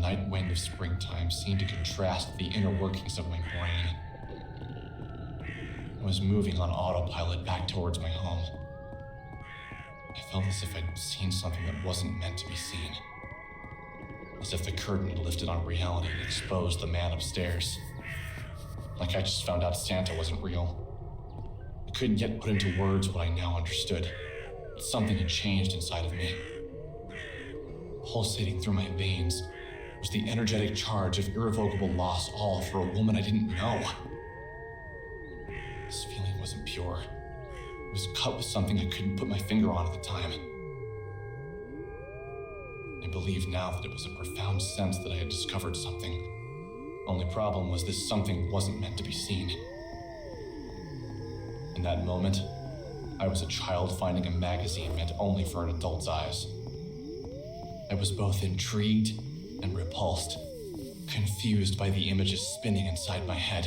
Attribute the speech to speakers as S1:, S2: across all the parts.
S1: night wind of springtime seemed to contrast with the inner workings of my brain. I was moving on autopilot back towards my home. I felt as if I'd seen something that wasn't meant to be seen. As if the curtain had lifted on reality and exposed the man upstairs. Like I just found out Santa wasn't real. I couldn't yet put into words what I now understood, but something had changed inside of me. Pulsating through my veins was the energetic charge of irrevocable loss, all for a woman I didn't know. This feeling wasn't pure. It was cut with something I couldn't put my finger on at the time. I believe now that it was a profound sense that I had discovered something. Only problem was this something wasn't meant to be seen. In that moment, I was a child finding a magazine meant only for an adult's eyes. I was both intrigued and repulsed, confused by the images spinning inside my head.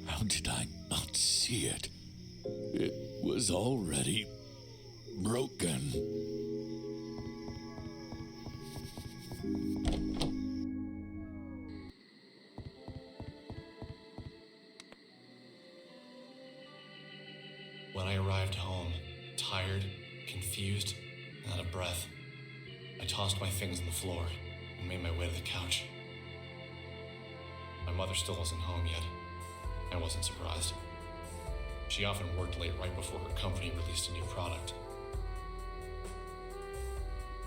S2: How did I not see it? It was already broken.
S1: When I arrived home, tired, confused, and out of breath, I tossed my things on the floor and made my way to the couch. My mother still wasn't home yet. I wasn't surprised. She often worked late right before her company released a new product.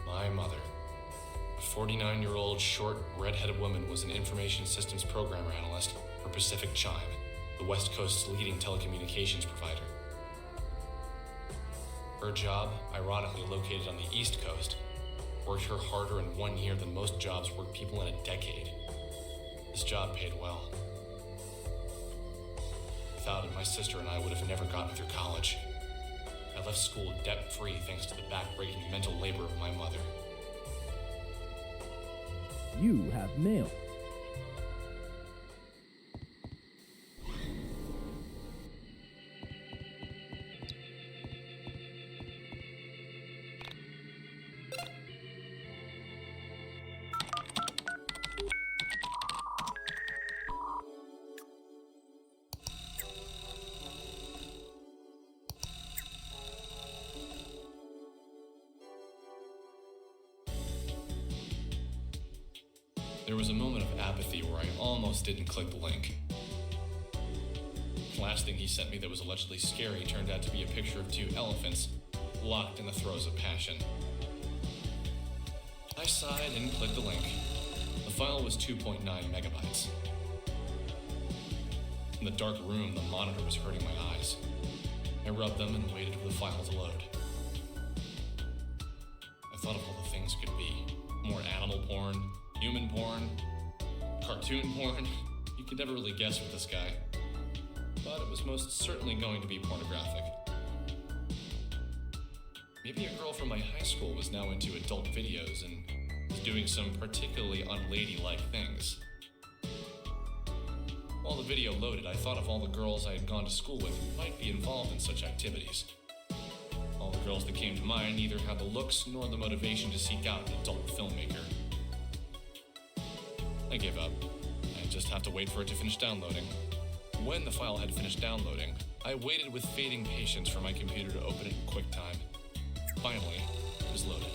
S1: My mother, a 49-year-old, short, red-headed woman, was an information systems programmer analyst for Pacific Chime, the West Coast's leading telecommunications provider. Her job, ironically located on the East Coast, worked her harder in 1 year than most jobs work people in a decade. This job paid well. Without it, my sister and I would have never gotten through college. I left school debt-free thanks to the back-breaking mental labor of my mother.
S3: You have mail.
S1: There was a moment of apathy where I almost didn't click the link. The last thing he sent me that was allegedly scary turned out to be a picture of 2 elephants locked in the throes of passion. I sighed and clicked the link. The file was 2.9 megabytes. In the dark room, the monitor was hurting my eyes. I rubbed them and waited for the file to load. I thought of all the things it could be. More animal porn, human porn, cartoon porn. You could never really guess with this guy. But it was most certainly going to be pornographic. Maybe a girl from my high school was now into adult videos and was doing some particularly unladylike things. While the video loaded, I thought of all the girls I had gone to school with who might be involved in such activities. All the girls that came to mind neither had the looks nor the motivation to seek out an adult filmmaker. I gave up. I just have to wait for it to finish downloading. When the file had finished downloading, I waited with fading patience for my computer to open it in QuickTime. Finally, it was loaded.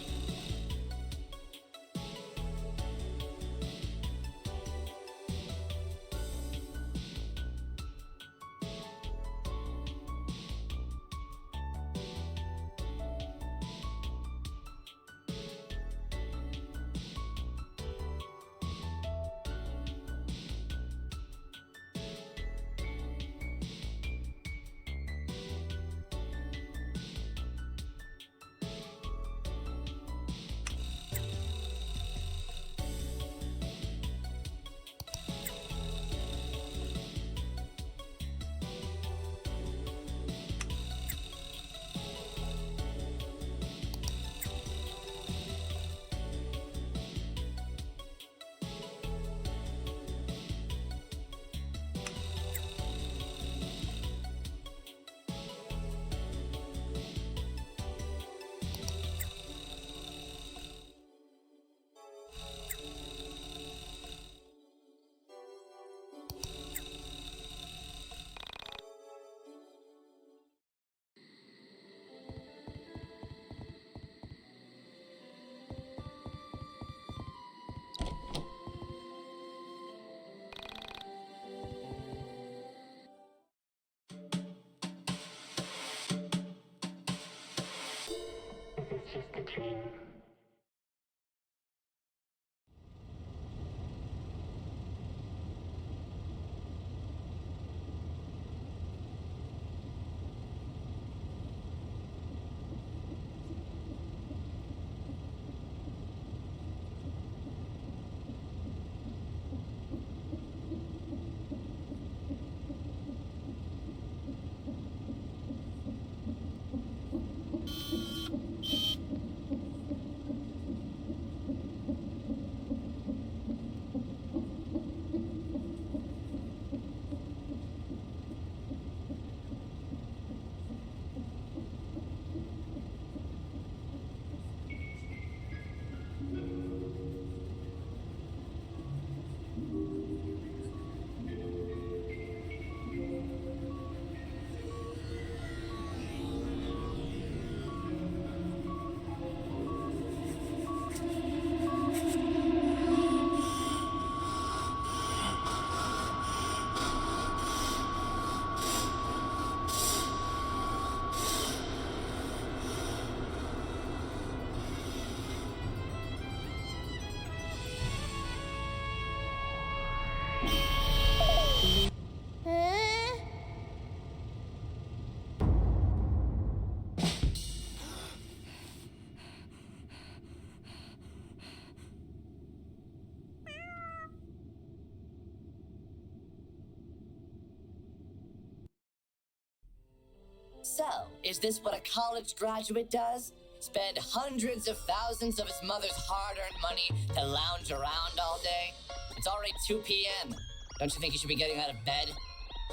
S4: So, is this what a college graduate does? Spend hundreds of thousands of his mother's hard-earned money to lounge around all day? It's already 2 p.m. Don't you think you should be getting out of bed?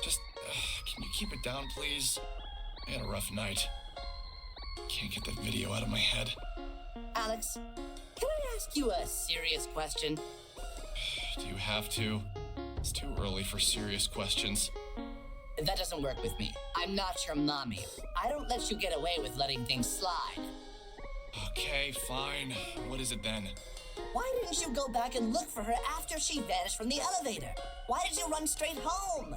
S1: Just, can you keep it down, please? I had a rough night. Can't get that video out of my head.
S4: Alex, can I ask you a serious question?
S1: Do you have to? It's too early for serious questions.
S4: That doesn't work with me. I'm not your mommy. I don't let you get away with letting things slide.
S1: Okay, fine. What is it then?
S4: Why didn't you go back and look for her after she vanished from the elevator? Why did you run straight home?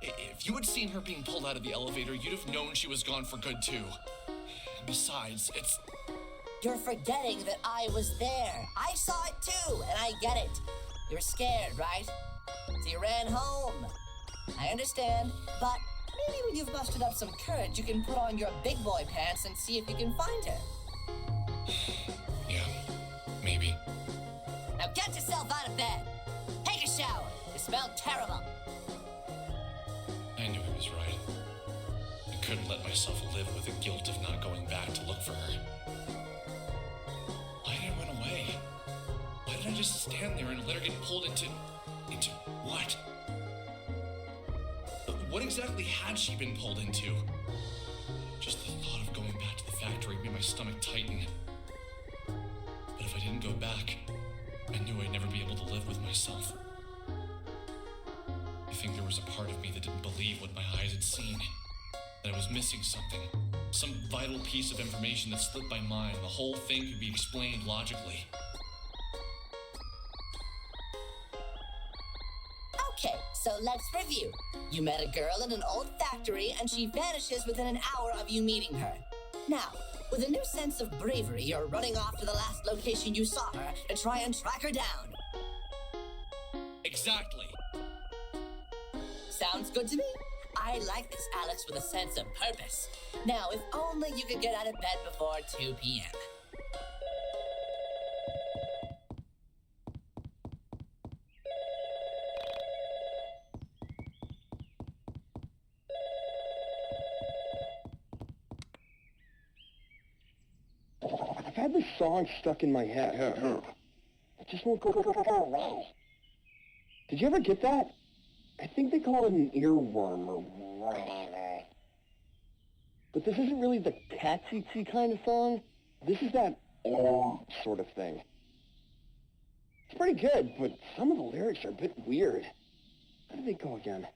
S1: If you had seen her being pulled out of the elevator, you'd have known she was gone for good, too. And besides, it's...
S4: You're forgetting that I was there. I saw it too, and I get it. You're scared, right? So you ran home. I understand, but maybe when you've mustered up some courage, you can put on your big boy pants and see if you can find her.
S1: Yeah, maybe.
S4: Now get yourself out of bed. Take a shower. You smell terrible.
S1: I knew he was right. I couldn't let myself live with the guilt of not going back to look for her. Why did I run away? Why did I just stand there and let her get pulled into what? What exactly had she been pulled into? Just the thought of going back to the factory made my stomach tighten. But if I didn't go back, I knew I'd never be able to live with myself. I think there was a part of me that didn't believe what my eyes had seen. That I was missing something. Some vital piece of information that slipped my mind. The whole thing could be explained logically.
S4: Okay, so let's review. You met a girl in an old factory and she vanishes within an hour of you meeting her. Now, with a new sense of bravery, you're running off to the last location you saw her to try and track her down.
S1: Exactly.
S4: Sounds good to me. I like this Alex with a sense of purpose. Now, if only you could get out of bed before 2 p.m.
S5: I've had this song stuck in my head. It just won't go away. Did you ever get that? I think they call it an earworm or whatever. But this isn't really the catchy kind of song. This is that sort of thing. It's pretty good, but some of the lyrics are a bit weird. How do they go again?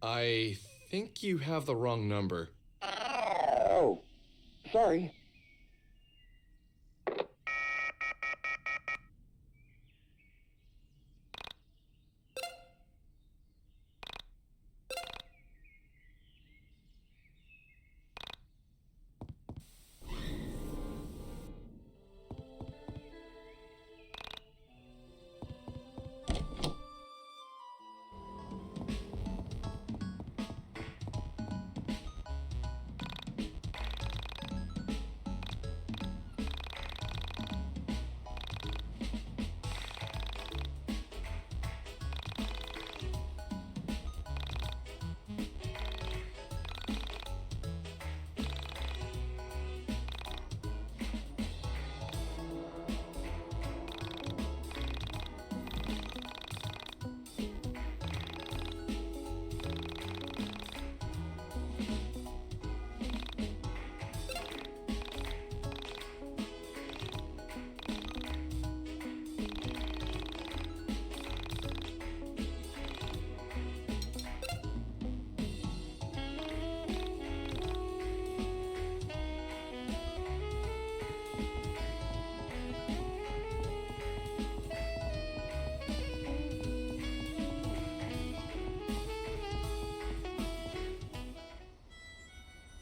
S6: I think you have the wrong number.
S5: Oh, sorry.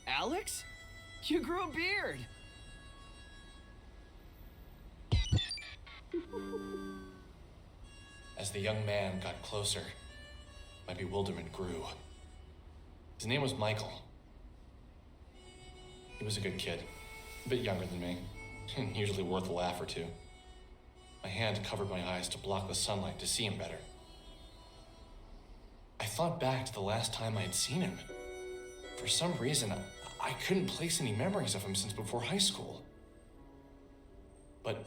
S7: Alex? You grew a beard!
S1: As the young man got closer, my bewilderment grew. His name was Michael. He was a good kid, a bit younger than me, and usually worth a laugh or two. My hand covered my eyes to block the sunlight to see him better. I thought back to the last time I had seen him. For some reason, I couldn't place any memories of him since before high school. But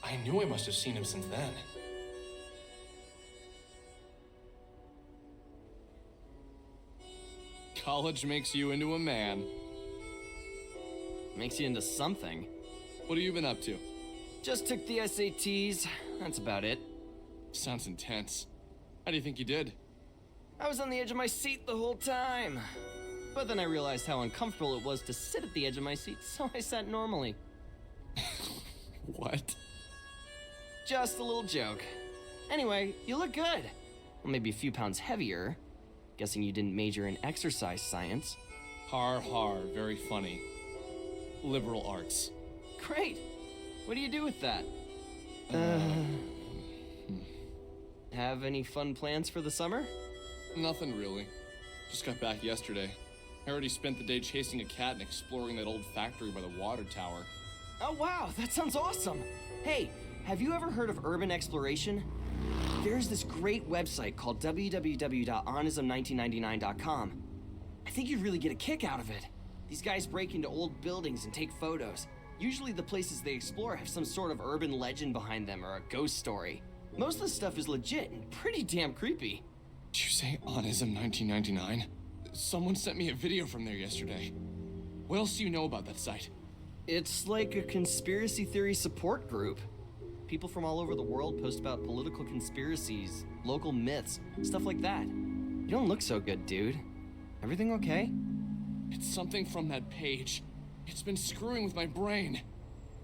S1: I knew I must have seen him since then.
S6: College makes you into a man.
S7: Makes you into something.
S6: What have you been up to?
S7: Just took the SATs. That's about it.
S6: Sounds intense. How do you think you did?
S7: I was on the edge of my seat the whole time. But then I realized how uncomfortable it was to sit at the edge of my seat, so I sat normally.
S6: What?
S7: Just a little joke. Anyway, you look good. Well, maybe a few pounds heavier. Guessing you didn't major in exercise science.
S6: Har har, very funny. Liberal arts.
S7: Great. What do you do with that? Have any fun plans for the summer?
S6: Nothing really. Just got back yesterday. I already spent the day chasing a cat and exploring that old factory by the water tower.
S7: Oh wow, that sounds awesome. Hey, have you ever heard of urban exploration? There's this great website called www.onism1999.com. I think you'd really get a kick out of it. These guys break into old buildings and take photos. Usually the places they explore have some sort of urban legend behind them or a ghost story. Most of the stuff is legit and pretty damn creepy.
S6: Did you say Onism 1999? Someone sent me a video from there yesterday. What else do you know about that site?
S7: It's like a conspiracy theory support group. People from all over the world post about political conspiracies, local myths, stuff like that. You don't look so good, dude. Everything okay?
S6: It's something from that page. It's been screwing with my brain.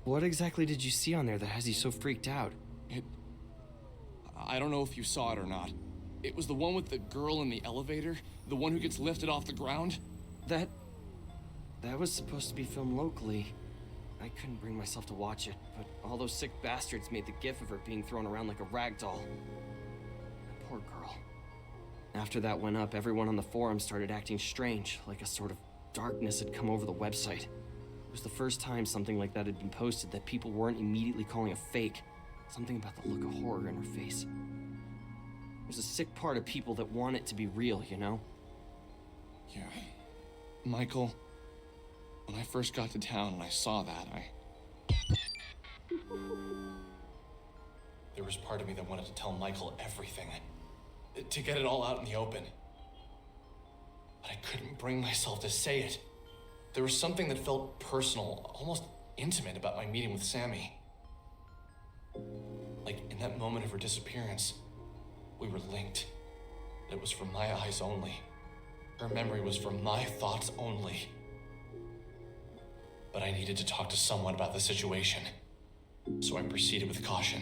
S7: What exactly did you see on there that has you so freaked out?
S6: I don't know if you saw it or not. It was the one with the girl in the elevator, the one who gets lifted off the ground.
S7: That was supposed to be filmed locally. I couldn't bring myself to watch it, but all those sick bastards made the gif of her being thrown around like a rag doll. Poor girl. After that went up, everyone on the forum started acting strange, like a sort of darkness had come over the website. It was the first time something like that had been posted that people weren't immediately calling a fake. Something about the look of horror in her face. There's a sick part of people that want it to be real, you know?
S6: Yeah. Michael, when I first got to town and I saw that,
S1: There was part of me that wanted to tell Michael everything. To get it all out in the open. But I couldn't bring myself to say it. There was something that felt personal, almost intimate about my meeting with Sammy. Like in that moment of her disappearance, we were linked. It was from my eyes only. Her memory was from my thoughts only. But I needed to talk to someone about the situation, so I proceeded with caution.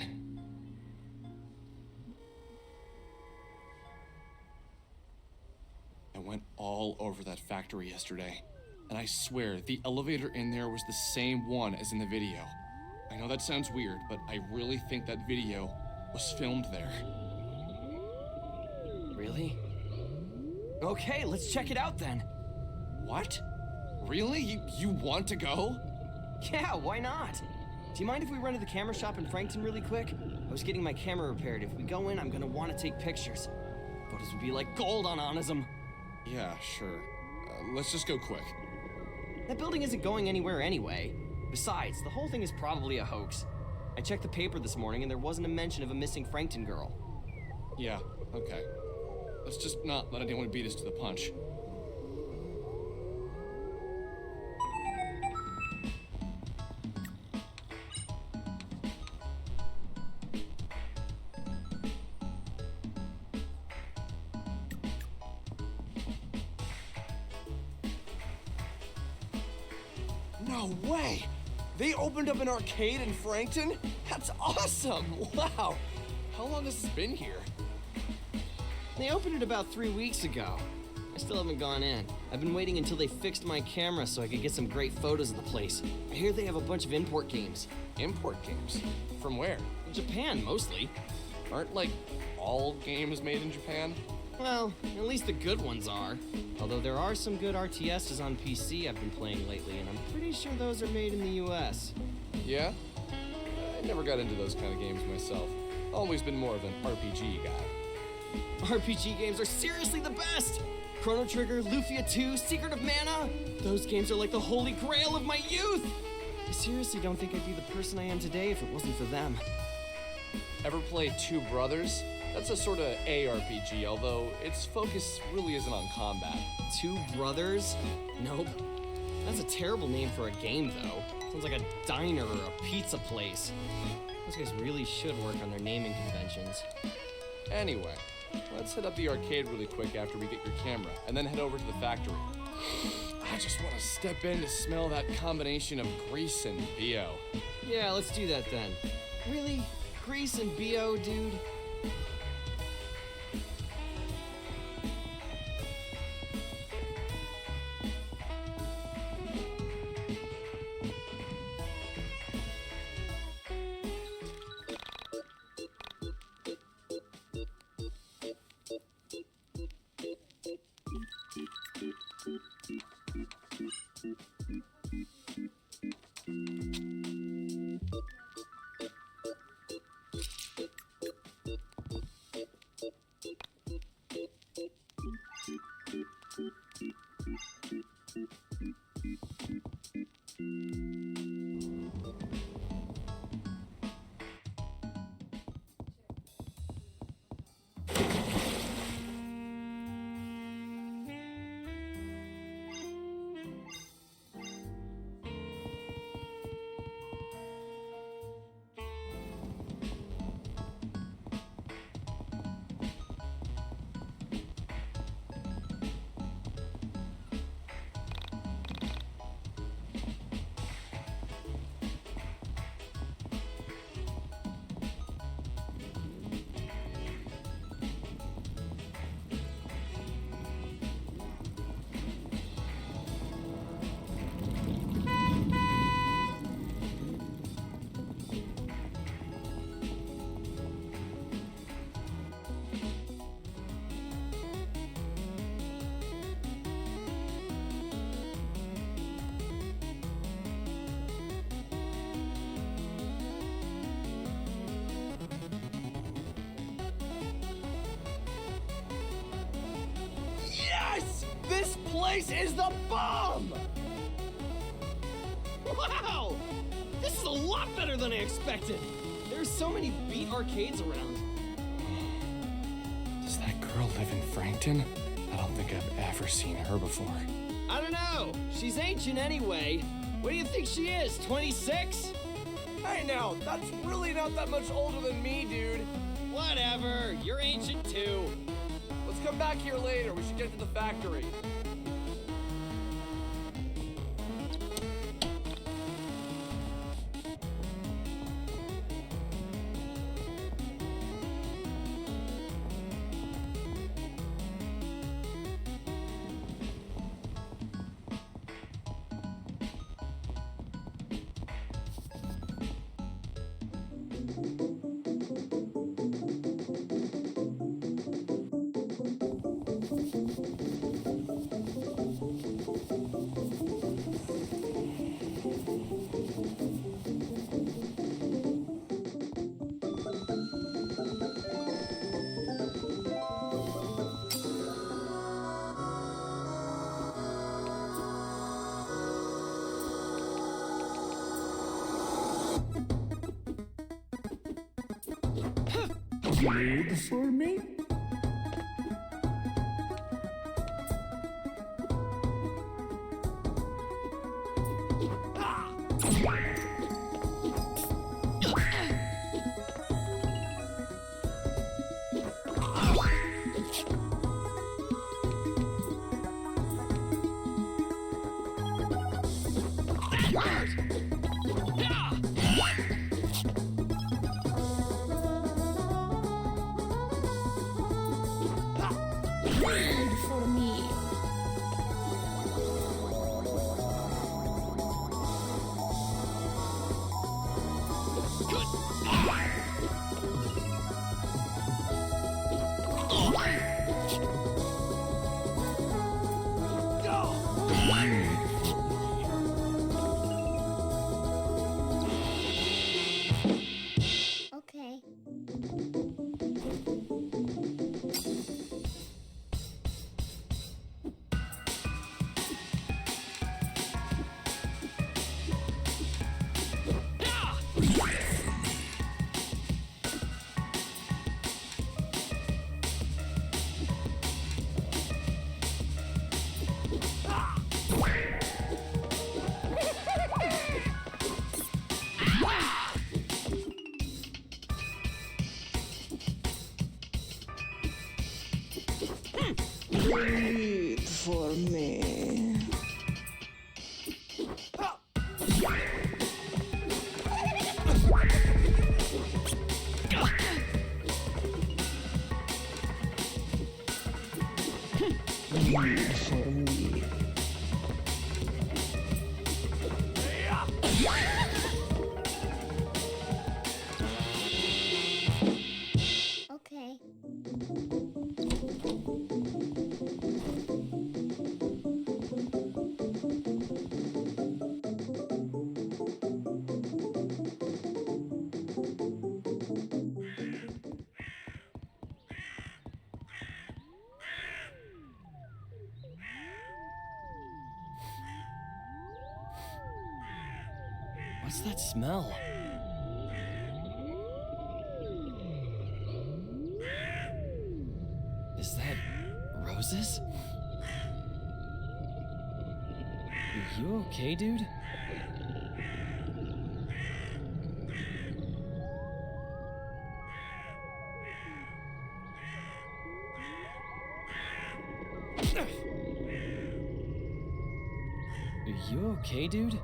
S6: I went all over that factory yesterday, and I swear the elevator in there was the same one as in the video. I know that sounds weird, but I really think that video was filmed there.
S7: Really? Okay, let's check it out then.
S6: What? Really? You want to go?
S7: Yeah, why not? Do you mind if we run to the camera shop in Frankton really quick? I was getting my camera repaired. If we go in, I'm gonna want to take pictures. Photos would be like gold on Onism.
S6: Yeah, sure. Let's just go quick.
S7: That building isn't going anywhere anyway. Besides, the whole thing is probably a hoax. I checked the paper this morning and there wasn't a mention of a missing Frankton girl.
S6: Yeah, okay. Let's just not let anyone beat us to the punch. No way! They opened up an arcade in Frankton? That's awesome! Wow! How long has this been here?
S7: They opened it about 3 weeks ago. I still haven't gone in. I've been waiting until they fixed my camera so I could get some great photos of the place. I hear they have a bunch of import games.
S6: Import games? From where?
S7: Japan, mostly.
S6: Aren't, like, all games made in Japan?
S7: Well, at least the good ones are. Although there are some good RTSs on PC I've been playing lately, and I'm pretty sure those are made in the US.
S6: Yeah? I never got into those kind of games myself. Always been more of an RPG guy.
S7: RPG games are seriously the best! Chrono Trigger, Lufia 2, Secret of Mana. Those games are like the holy grail of my youth. I seriously don't think I'd be the person I am today if it wasn't for them.
S6: Ever play Two Brothers? That's a sort of ARPG, although its focus really isn't on combat.
S7: Two Brothers? Nope. That's a terrible name for a game, though. Sounds like a diner or a pizza place. Those guys really should work on their naming conventions.
S6: Anyway, let's hit up the arcade really quick after we get your camera, and then head over to the factory. I just want to step in to smell that combination of grease and BO.
S7: Yeah, let's do that then. Really? Grease and BO, dude? Yes! This place is the bomb! Wow! This is a lot better than I expected. There's so many beat arcades around.
S6: Does that girl live in Frankton? I don't think I've ever seen her before.
S7: I don't know. She's ancient anyway. What do you think she is, 26?
S6: Hey now, that's really not that much older than me, dude.
S7: Whatever, you're ancient too.
S6: Let's come back here later. We should get to the factory.
S3: Wait for me?
S8: Wait for me. Okay.
S7: What's that smell? Is that roses? You okay, dude? You okay, dude?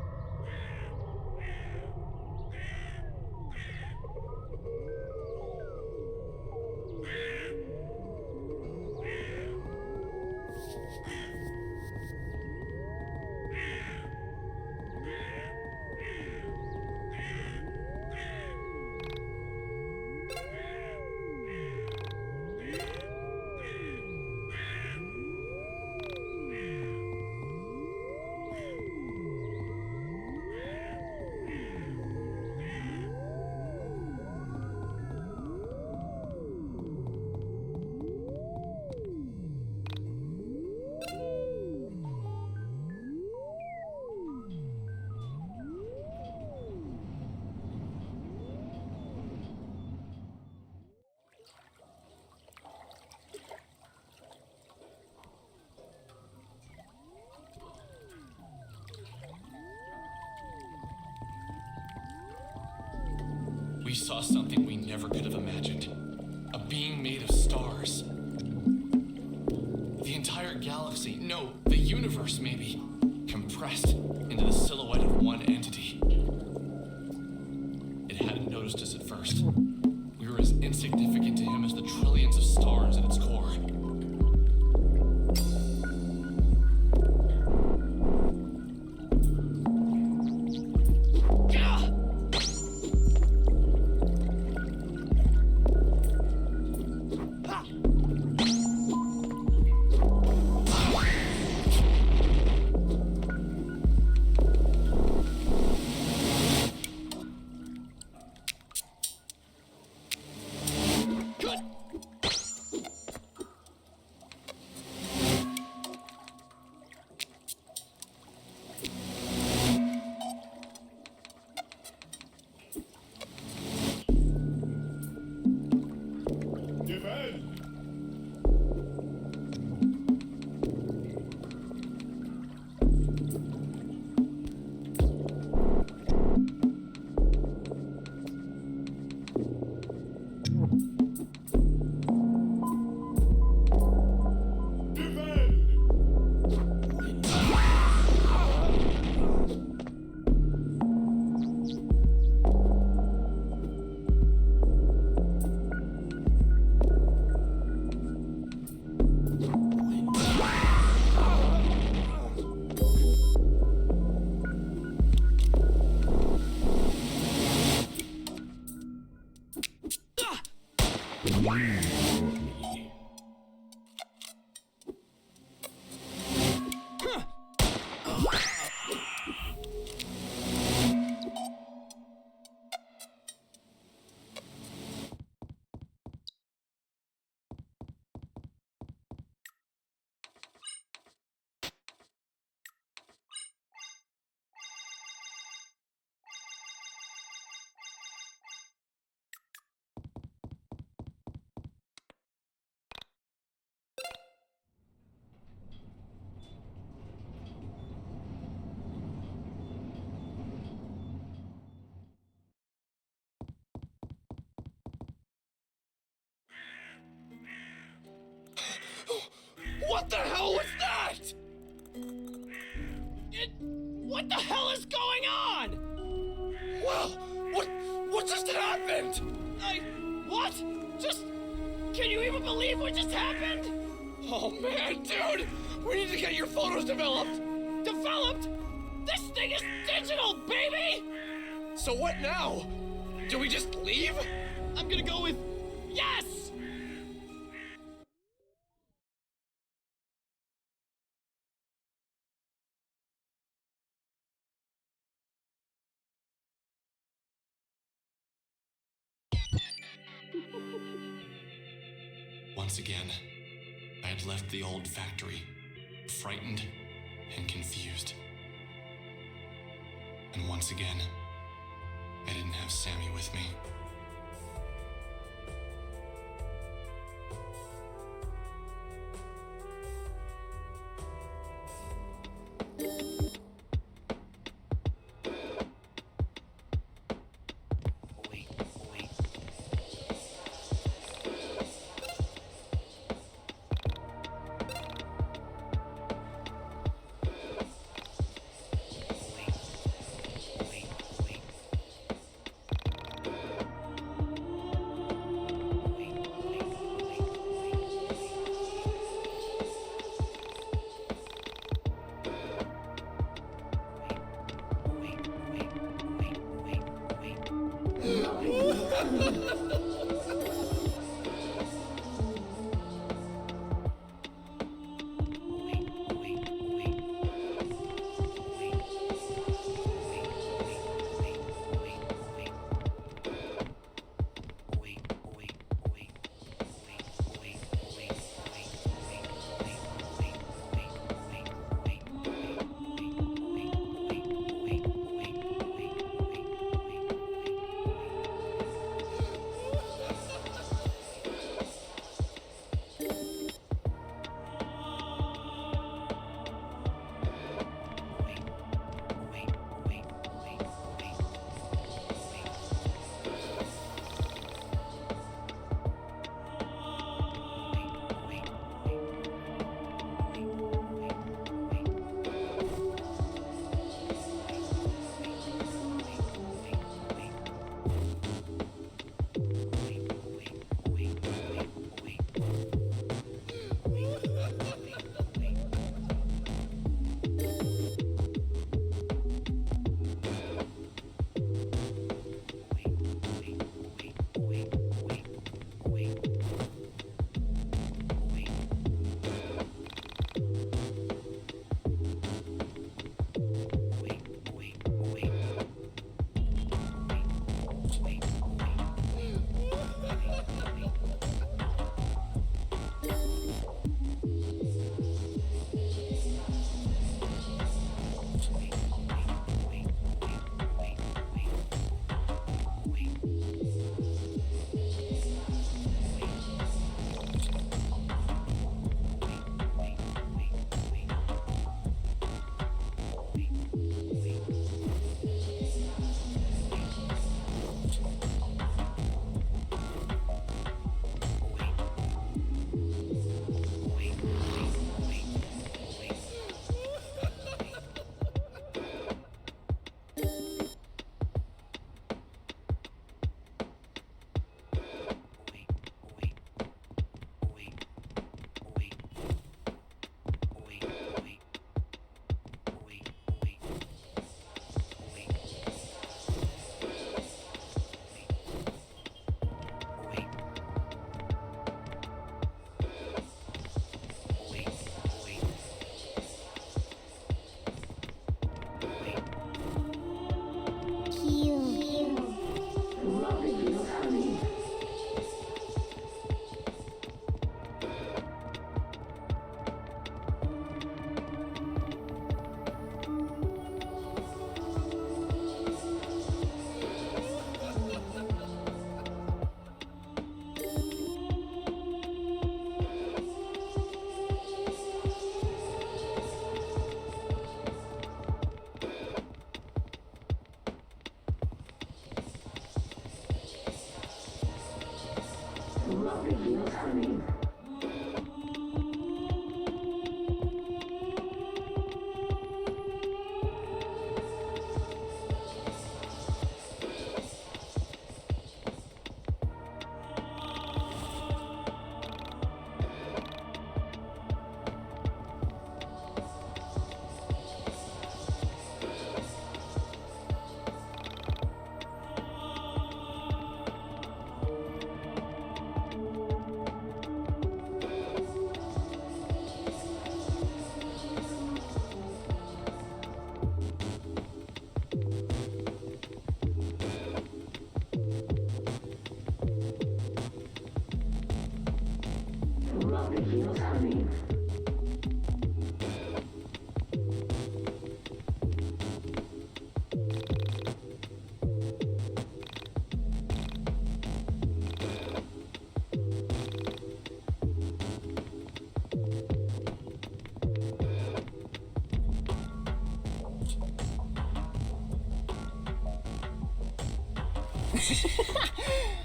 S1: We saw something we never could have imagined. A being made of stars. The entire galaxy, no, the universe maybe, compressed into the silhouette of one entity. It hadn't noticed us at first. We were as insignificant to him as the trillions of stars at its core.
S6: What the hell was that? What the hell is going on? Well, what just happened? What? Can you even believe what just happened? Oh man, dude, we need to get your photos developed. Developed?
S7: This thing is digital, baby!
S6: So what now? Do we just leave?
S7: I'm gonna go with yes!
S1: Once again, I had left the old factory, frightened and confused. And once again, I didn't have Sammy with me.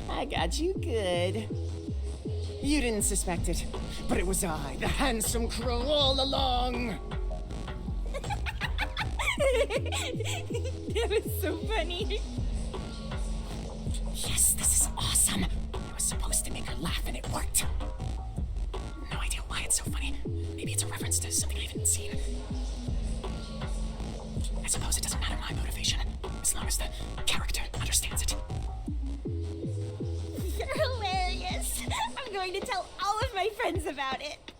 S8: I got you good. You didn't suspect it, but it was I, the handsome crow, all along.
S9: That was so funny.
S8: Yes, this is awesome. I was supposed to make her laugh and it worked. No idea why it's so funny. Maybe it's a reference to something I haven't seen. I suppose it doesn't matter my motivation, as long as the character understands it.
S9: You're hilarious. I'm going to tell all of my friends about it.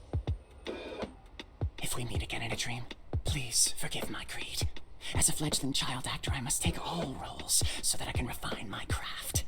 S8: If we meet again in a dream, please forgive my greed. As a fledgling child actor, I must take all roles so that I can refine my craft.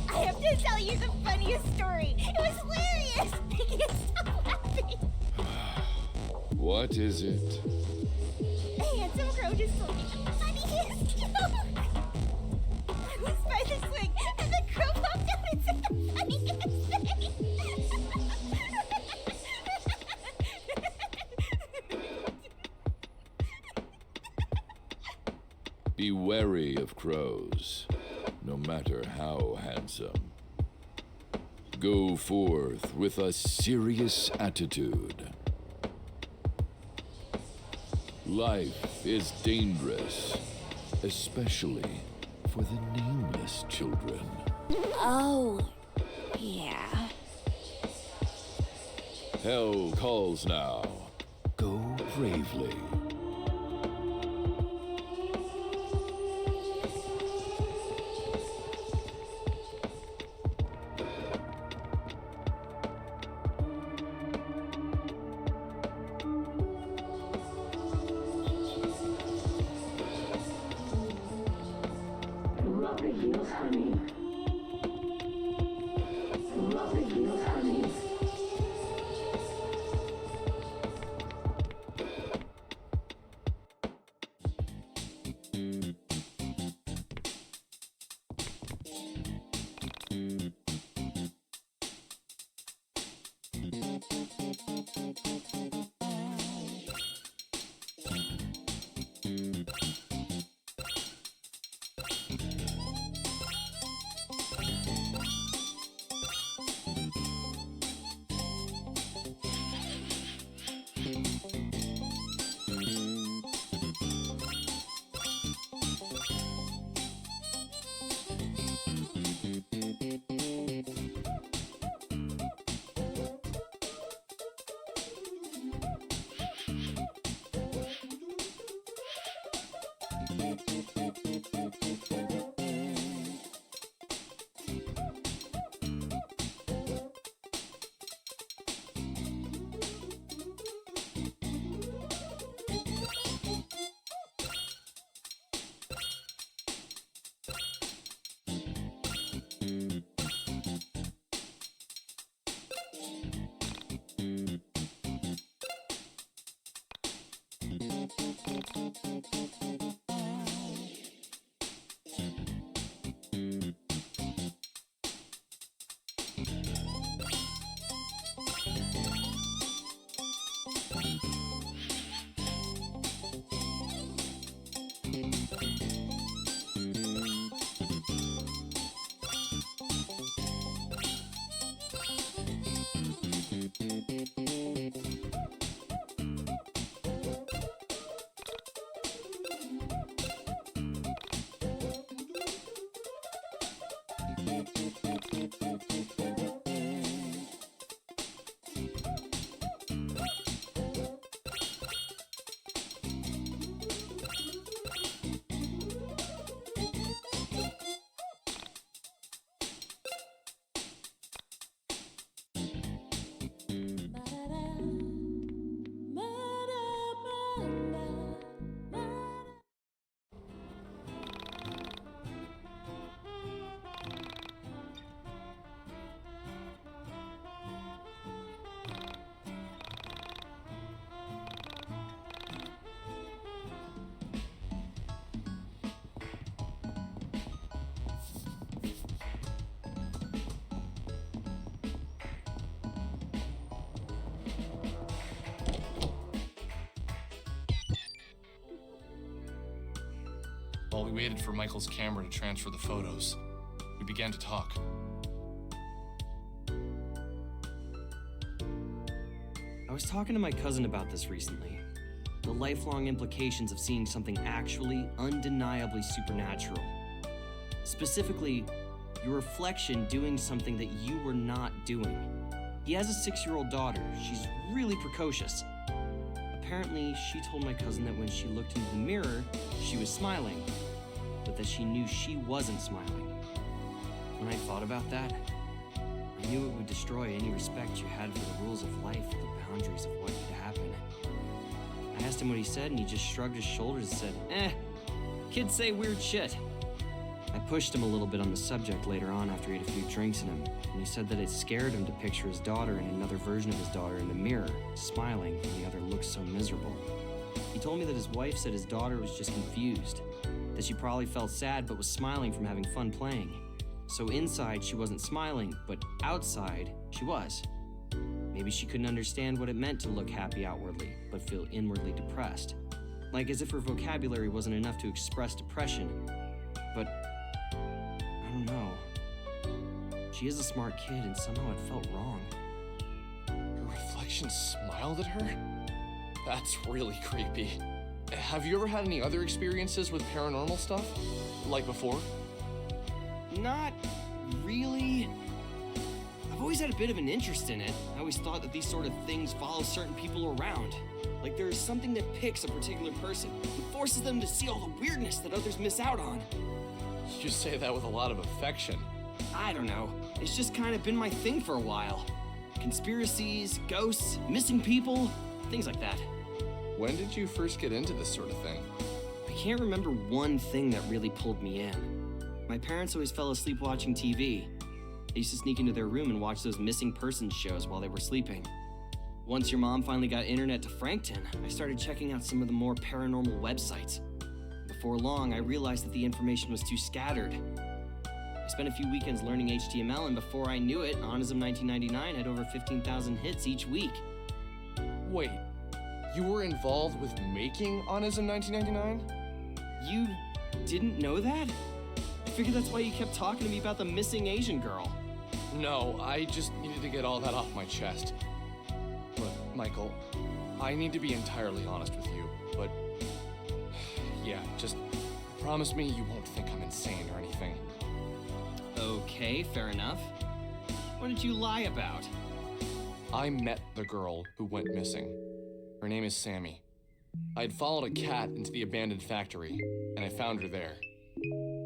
S9: I have to tell you the funniest story. It was hilarious. I can't stop laughing.
S2: What is it?
S9: A handsome crow just told me the funniest joke. I was by the swing, and the crow popped out and said the funniest thing.
S2: Be wary of crows, no matter how handsome. Go forth with a serious attitude. Life is dangerous, especially for the nameless children.
S9: Oh, yeah.
S2: Hell calls now. Go bravely.
S6: While we waited for Michael's camera to transfer the photos, we began to talk.
S7: I was talking to my cousin about this recently. The lifelong implications of seeing something actually, undeniably supernatural. Specifically, your reflection doing something that you were not doing. He has a 6-year-old daughter. She's really precocious. Apparently, she told my cousin that when she looked into the mirror, she was smiling, but that she knew she wasn't smiling. When I thought about that, I knew it would destroy any respect you had for the rules of life or the boundaries of what could happen. I asked him what he said, and he just shrugged his shoulders and said, kids say weird shit. I pushed him a little bit on the subject later on after he had a few drinks in him, and he said that it scared him to picture his daughter and another version of his daughter in the mirror, smiling when the other looked so miserable. He told me that his wife said his daughter was just confused, that she probably felt sad but was smiling from having fun playing. So inside she wasn't smiling, but outside she was. Maybe she couldn't understand what it meant to look happy outwardly, but feel inwardly depressed. Like as if her vocabulary wasn't enough to express depression. But I don't know. She is a smart kid, and somehow it felt wrong.
S6: Her reflection smiled at her? That's really creepy. Have you ever had any other experiences with paranormal stuff? Like before?
S7: Not really. I've always had a bit of an interest in it. I always thought that these sort of things follow certain people around. Like there's something that picks a particular person and forces them to see all the weirdness that others miss out on.
S6: You say that with a lot of affection.
S7: I don't know. It's just kind of been my thing for a while. Conspiracies, ghosts, missing people, things like that.
S6: When did you first get into this sort of thing?
S7: I can't remember one thing that really pulled me in. My parents always fell asleep watching TV. They used to sneak into their room and watch those missing persons shows while they were sleeping. Once your mom finally got internet to Frankton, I started checking out some of the more paranormal websites. Before long, I realized that the information was too scattered. I spent a few weekends learning HTML, and before I knew it, Onism 1999 had over 15,000 hits each week.
S6: Wait, you were involved with making Onism 1999?
S7: You didn't know that? I figured that's why you kept talking to me about the missing Asian girl.
S6: No, I just needed to get all that off my chest. Look, Michael, I need to be entirely honest with you, but yeah, just promise me you won't think I'm insane or anything.
S7: Okay, fair enough. What did you lie about?
S6: I met the girl who went missing. Her name is Sammy. I had followed a cat into the abandoned factory, and I found her there.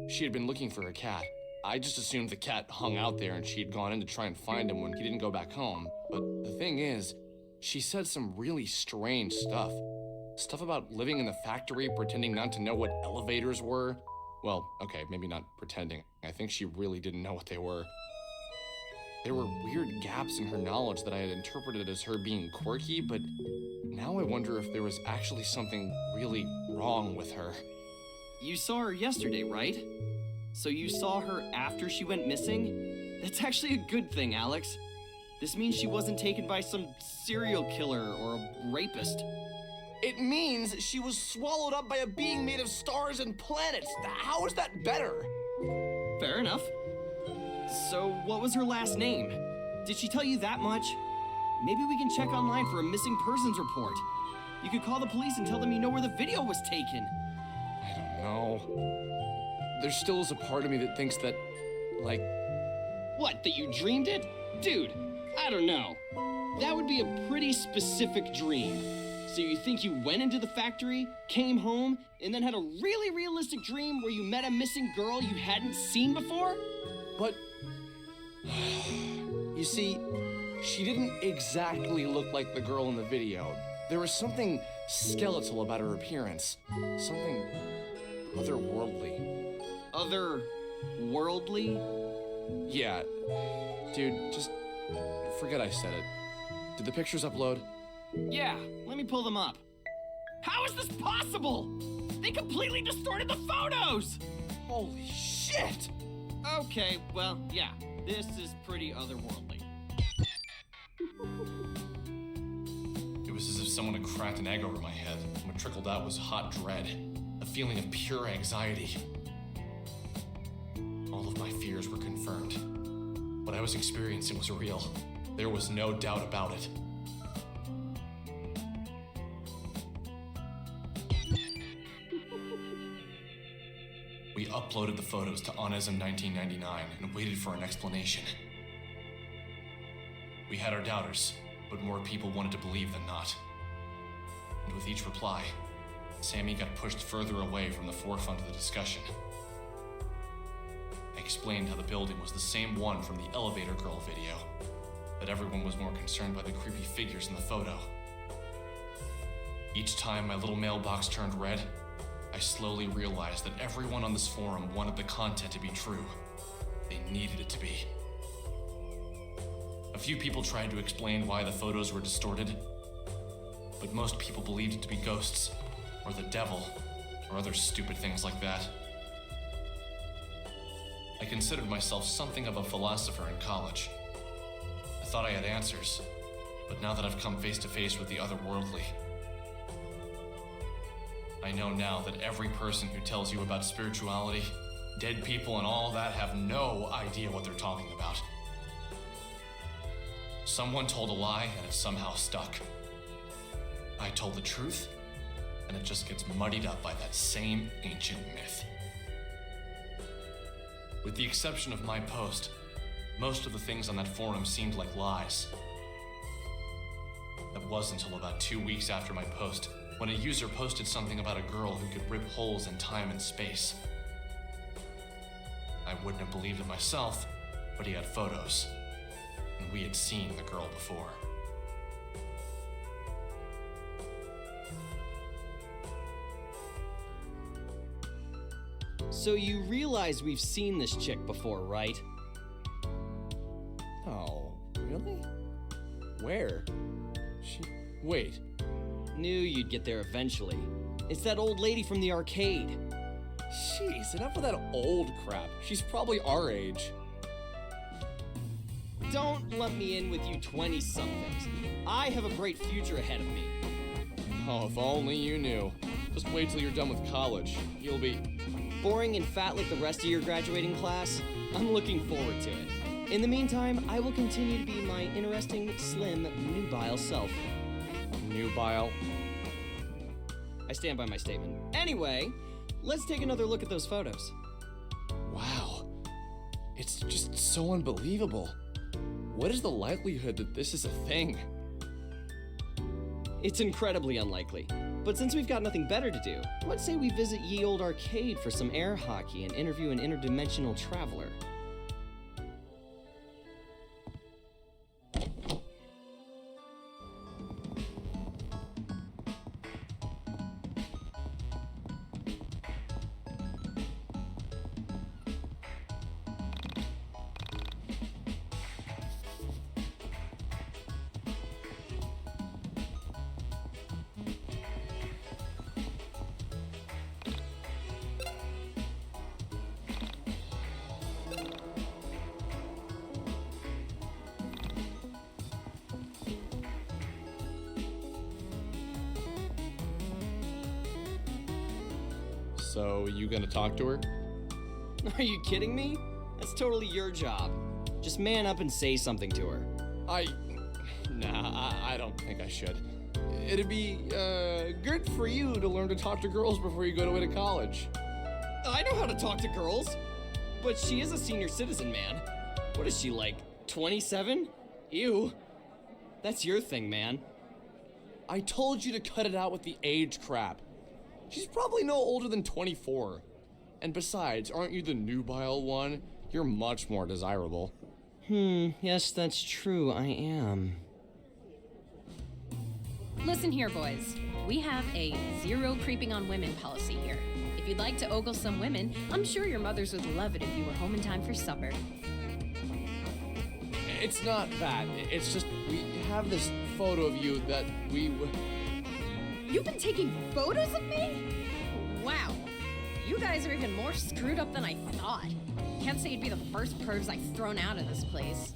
S6: She had been looking for her cat. I just assumed the cat hung out there and she had gone in to try and find him when he didn't go back home. But the thing is, she said some really strange stuff. Stuff about living in the factory, pretending not to know what elevators were. Well, okay, maybe not pretending. I think she really didn't know what they were. There were weird gaps in her knowledge that I had interpreted as her being quirky, but now I wonder if there was actually something really wrong with her.
S7: You saw her yesterday, right? So you saw her after she went missing? That's actually a good thing, Alex. This means she wasn't taken by some serial killer or a rapist.
S6: It means she was swallowed up by a being made of stars and planets. How is that better?
S7: Fair enough. So what was her last name? Did she tell you that much? Maybe we can check online for a missing persons report. You could call the police and tell them you know where the video was taken.
S6: I don't know. There still is a part of me that thinks that, like...
S7: What, that you dreamed it? Dude, I don't know. That would be a pretty specific dream. So you think you went into the factory, came home, and then had a really realistic dream where you met a missing girl you hadn't seen before?
S6: But... You see, she didn't exactly look like the girl in the video. There was something skeletal about her appearance. Something otherworldly.
S7: Otherworldly?
S6: Yeah. Dude, just forget I said it. Did the pictures upload?
S7: Yeah, let me pull them up. How is this possible? They completely distorted the photos!
S6: Holy shit!
S7: Okay, well, yeah, this is pretty otherworldly.
S1: It was as if someone had cracked an egg over my head, and what trickled out was hot dread, a feeling of pure anxiety. All of my fears were confirmed. What I was experiencing was real. There was no doubt about it. We uploaded the photos to Onism 1999 and waited for an explanation. We had our doubters, but more people wanted to believe than not. And with each reply, Sammy got pushed further away from the forefront of the discussion. I explained how the building was the same one from the elevator girl video, but everyone was more concerned by the creepy figures in the photo. Each time my little mailbox turned red, I slowly realized that everyone on this forum wanted the content to be true. They needed it to be. A few people tried to explain why the photos were distorted, but most people believed it to be ghosts, or the devil, or other stupid things like that. I considered myself something of a philosopher in college. I thought I had answers, but now that I've come face to face with the otherworldly, I know now that every person who tells you about spirituality, dead people, and all that have no idea what they're talking about. Someone told a lie and it somehow stuck. I told the truth, and it just gets muddied up by that same ancient myth. With the exception of my post, most of the things on that forum seemed like lies. That wasn't until about 2 weeks after my post, when a user posted something about a girl who could rip holes in time and space. I wouldn't have believed it myself, but he had photos, and we had seen the girl before.
S7: So you realize we've seen this chick before, right?
S6: Oh, really? Where? Wait.
S7: Knew you'd get there eventually. It's that old lady from the arcade.
S6: Jeez, enough of that old crap. She's probably our age.
S7: Don't lump me in with you 20-somethings. I have a bright future ahead of me.
S6: Oh, if only you knew. Just wait till you're done with college. You'll be...
S7: boring and fat like the rest of your graduating class? I'm looking forward to it. In the meantime, I will continue to be my interesting, slim, nubile self.
S6: Nubile?
S7: I stand by my statement. Anyway, let's take another look at those photos.
S6: Wow. It's just so unbelievable. What is the likelihood that this is a thing?
S7: It's incredibly unlikely. But since we've got nothing better to do, let's say we visit Ye Old Arcade for some air hockey and interview an interdimensional traveler.
S6: So, you gonna talk to her?
S7: Are you kidding me? That's totally your job. Just man up and say something to her.
S6: I don't think I should. It'd be, good for you to learn to talk to girls before you go away to college.
S7: I know how to talk to girls, but she is a senior citizen, man. What is she, like, 27? Ew. That's your thing, man.
S6: I told you to cut it out with the age crap. She's probably no older than 24. And besides, aren't you the nubile one? You're much more desirable.
S7: Yes, that's true, I am.
S10: Listen here, boys. We have a zero creeping on women policy here. If you'd like to ogle some women, I'm sure your mothers would love it if you were home in time for supper.
S6: It's not that. It's just, we have this photo of you that we...
S10: You've been taking photos of me? Wow. You guys are even more screwed up than I thought. Can't say you'd be the first pervs I've thrown out of this place.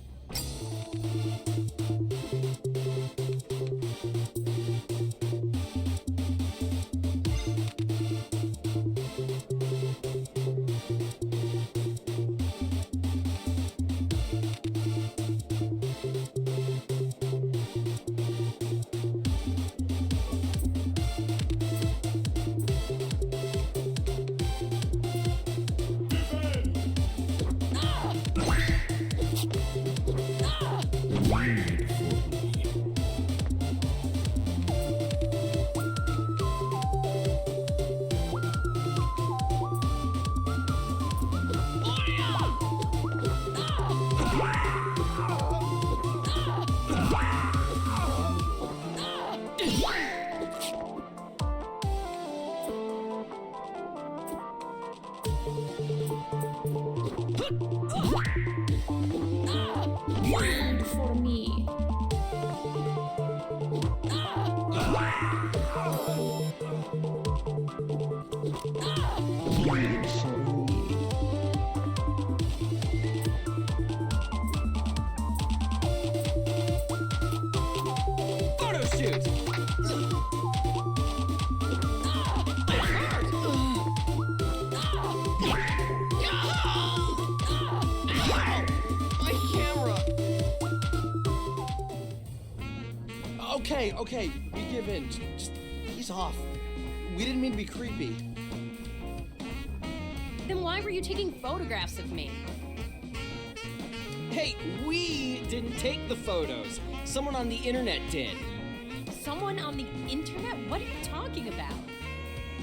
S9: Wait for me.
S7: Photo shoot! My camera!
S6: Okay, we give in. Just ease off. We didn't mean to be creepy.
S10: Then why were you taking photographs of me?
S7: Hey, we didn't take the photos. Someone on the internet did.
S10: Someone on the internet? What are you talking about?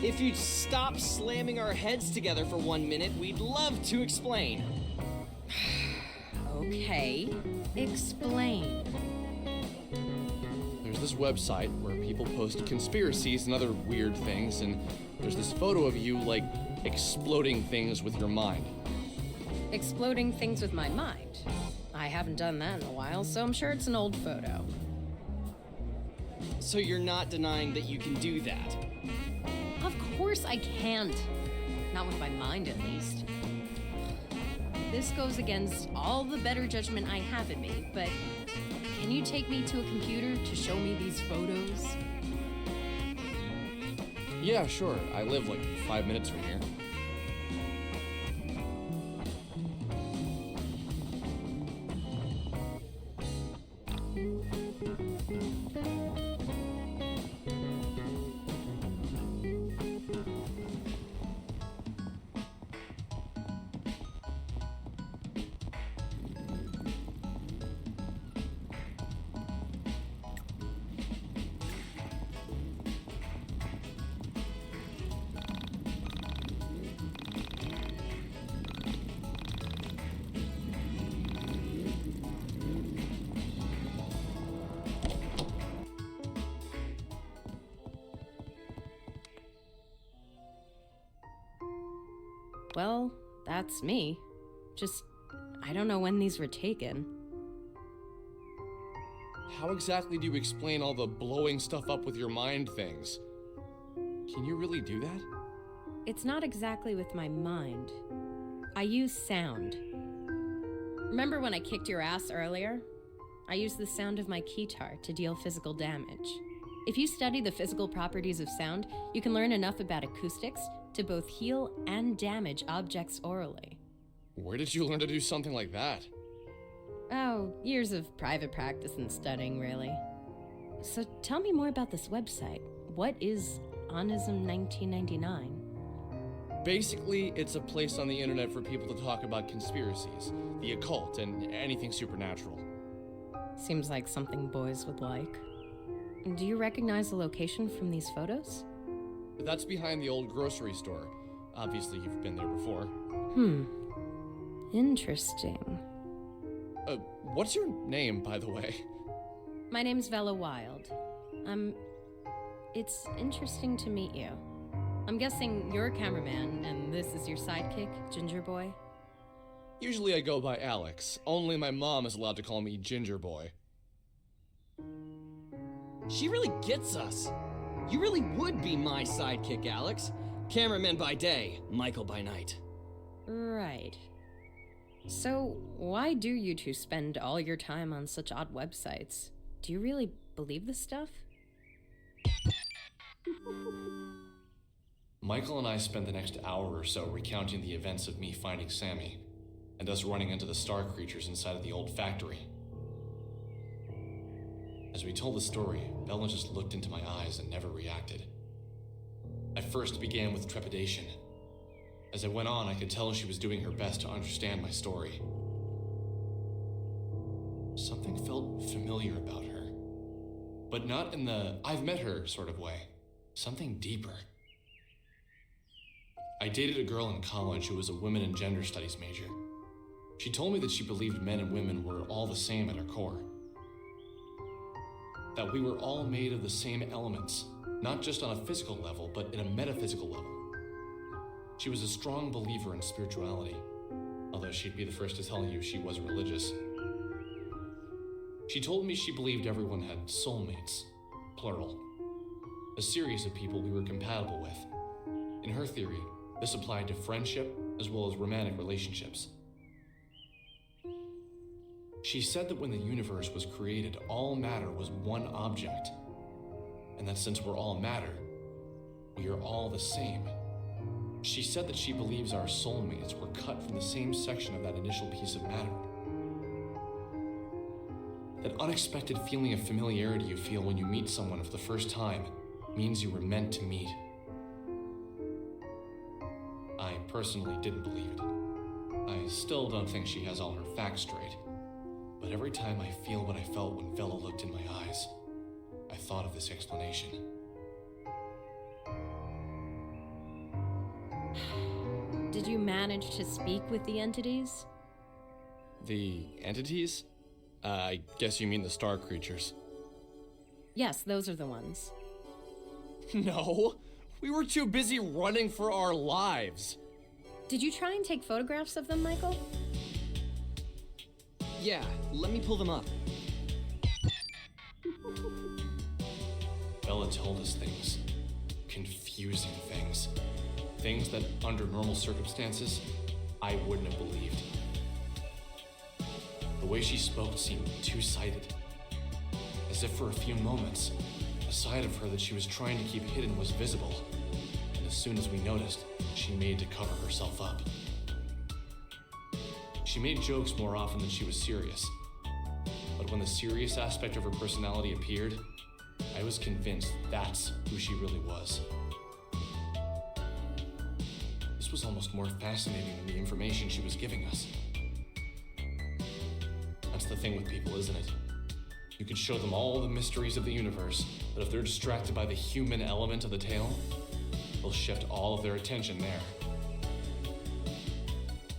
S7: If you'd stop slamming our heads together for 1 minute, we'd love to explain.
S10: Okay, explain.
S6: There's this website where people post conspiracies and other weird things, and there's this photo of you, like, exploding things with your mind.
S10: Exploding things with my mind. I haven't done that in a while, so I'm sure it's an old photo.
S7: So you're not denying that you can do that?
S10: Of course I can't. Not with my mind, at least. This goes against all the better judgment I have in me, but can you take me to a computer to show me these photos?
S6: Yeah, sure. I live like 5 minutes from here.
S10: Well, that's me. Just, I don't know when these were taken.
S6: How exactly do you explain all the blowing stuff up with your mind things? Can you really do that?
S10: It's not exactly with my mind. I use sound. Remember when I kicked your ass earlier? I used the sound of my keytar to deal physical damage. If you study the physical properties of sound, you can learn enough about acoustics to both heal and damage objects orally.
S6: Where did you learn to do something like that?
S10: Oh, years of private practice and studying, really. So tell me more about this website. What is Onism 1999?
S6: Basically, it's a place on the internet for people to talk about conspiracies, the occult, and anything supernatural.
S10: Seems like something boys would like. Do you recognize the location from these photos?
S6: That's behind the old grocery store. Obviously, you've been there before.
S10: Interesting.
S6: What's your name, by the way?
S10: My name's Vella Wild. It's interesting to meet you. I'm guessing you're a cameraman, and this is your sidekick, Ginger Boy?
S6: Usually I go by Alex. Only my mom is allowed to call me Ginger Boy.
S7: She really gets us. You really would be my sidekick, Alex. Cameraman by day, Michael by night.
S10: Right. So, why do you two spend all your time on such odd websites? Do you really believe this stuff?
S1: Michael and I spent the next hour or so recounting the events of me finding Sammy, and us running into the star creatures inside of the old factory. As we told the story, Bella just looked into my eyes and never reacted. I first began with trepidation. As I went on, I could tell she was doing her best to understand my story. Something felt familiar about her, but not in the I've met her sort of way. Something deeper. I dated a girl in college who was a women and gender studies major. She told me that she believed men and women were all the same at our core. That we were all made of the same elements, not just on a physical level, but in a metaphysical level. She was a strong believer in spirituality, although she'd be the first to tell you she was religious. She told me she believed everyone had soulmates, plural, a series of people we were compatible with. In her theory, this applied to friendship as well as romantic relationships. She said that when the universe was created, all matter was one object, and that since we're all matter, we are all the same. She said that she believes our soulmates were cut from the same section of that initial piece of matter. That unexpected feeling of familiarity you feel when you meet someone for the first time means you were meant to meet. I personally didn't believe it. I still don't think she has all her facts straight. But every time I feel what I felt when Vella looked in my eyes, I thought of this explanation.
S10: Did you manage to speak with the entities?
S6: The entities? I guess you mean the star creatures.
S10: Yes, those are the ones.
S6: No, we were too busy running for our lives.
S10: Did you try and take photographs of them, Michael?
S7: Yeah, let me pull them up.
S1: Bella told us things. Confusing things. Things that, under normal circumstances, I wouldn't have believed. The way she spoke seemed two-sided. As if for a few moments, a side of her that she was trying to keep hidden was visible. And as soon as we noticed, she made to cover herself up. She made jokes more often than she was serious. But when the serious aspect of her personality appeared, I was convinced that's who she really was. This was almost more fascinating than the information she was giving us. That's the thing with people, isn't it? You can show them all the mysteries of the universe, but if they're distracted by the human element of the tale, they'll shift all of their attention there.